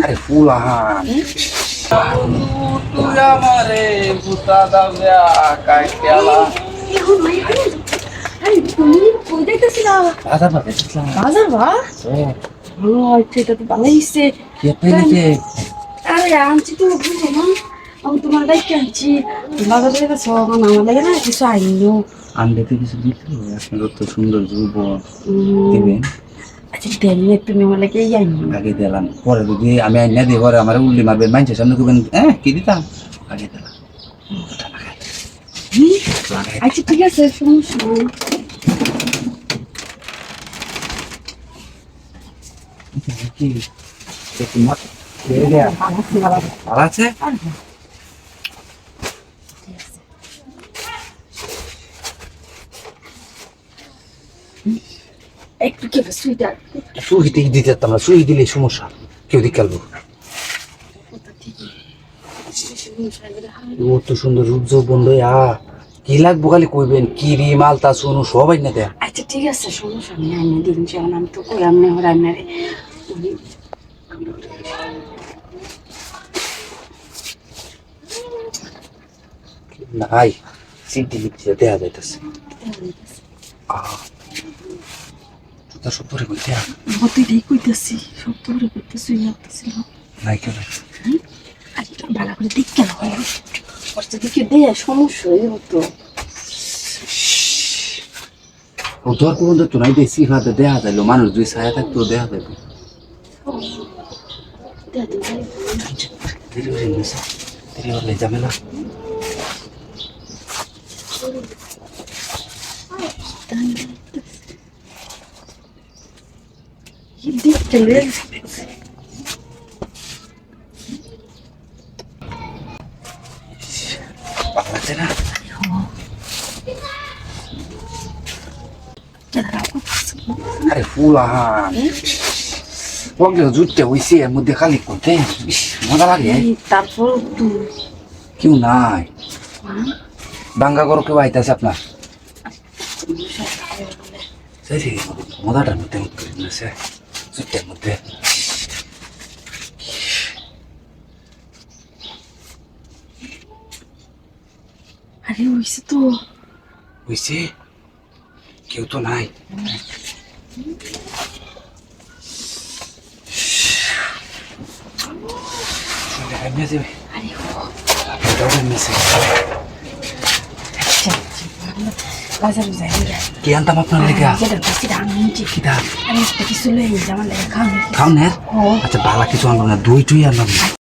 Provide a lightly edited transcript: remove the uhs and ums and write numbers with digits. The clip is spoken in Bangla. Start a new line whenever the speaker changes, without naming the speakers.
আরে ফুলাহান তুই আমারে ভূতা দাবে কাইটালা
আরে তুমি কই যাইতেছিলা?
বাজার বাজার দেখলাম
বাজার বা? আচ্ছা, এটা তো ভালো হইছে।
কে পেয়েছে
আরে আনছি তো বুঝো না, আমি তোমার দায়িত্ব আনছি। বাজার থেকে গেছো, আমার লাগে না কিছু আইনো।
আন্ডাতে কিছু দিতে আপনার তো সুন্দর যুব দিবেন
আচ্ছা দেন না, তুমি আমার লাগে আইনো।
আগে দিলাম পরে যদি আমি আইনা দিই পরে আমার উল্লি মারবে মাইনছে সামনে করবেন কি দিতাম আগে দিলাম
আচ্ছা ঠিক আছে, সমস্যা নেই।
কি তোমার ভালো আছে
একটু কি সুইটার
সুই দিতে যেতাম না সুই দিলে সমস্যা কেউ দিক কালবো ও তো সুন্দর রূপ যৌবন লইয়া কি লাগবো খালি কইবেন কিরি মালতা শুনু সবাই না দেয়া
আচ্ছা ঠিক আছে, সমস্যা নেই। আইনা দিন যেমন আমি তো কইলাম না রান্নারে।
নাই সিটি লিখছে দেয়া যাইতেছে জুতা সব ধরে বলতে
তুই দেখ কইতেছি, সব তোরে করতেছি লাগতেছিল।
নাই কেন
আরে তোর ভালো করে দেখ কেন কষ্ট দিকে দে, সমস্যা হয়ে হতো।
ও তোর কোন তো নাই দেশি হাতে দেয়া যাইলো মানুষ দুই ছায়া থাকতো দেয়া যাইতো দেরি হয়ে গেছে দেরি হলে ঝামেলা ভালো লাগছে না আরে ফুলাহান ওগুলো জুটতে হইছে এর মধ্যে খালি করতে মজা লাগে
তারপর
কেউ নাই বাঙ্গা করো কেউ আইতাছে আপনার সেই মজাটার মধ্যে জুটতের মধ্যে
আরে হইছে তো,
হইছে কেউ তো নাই
বাজারে যাই
কি আনতাম আপনার লেগে
কিছু লই আমার লেগে খাও।
খাও না আচ্ছা বালা কিছু আনলাম না দই টুই আনলাম না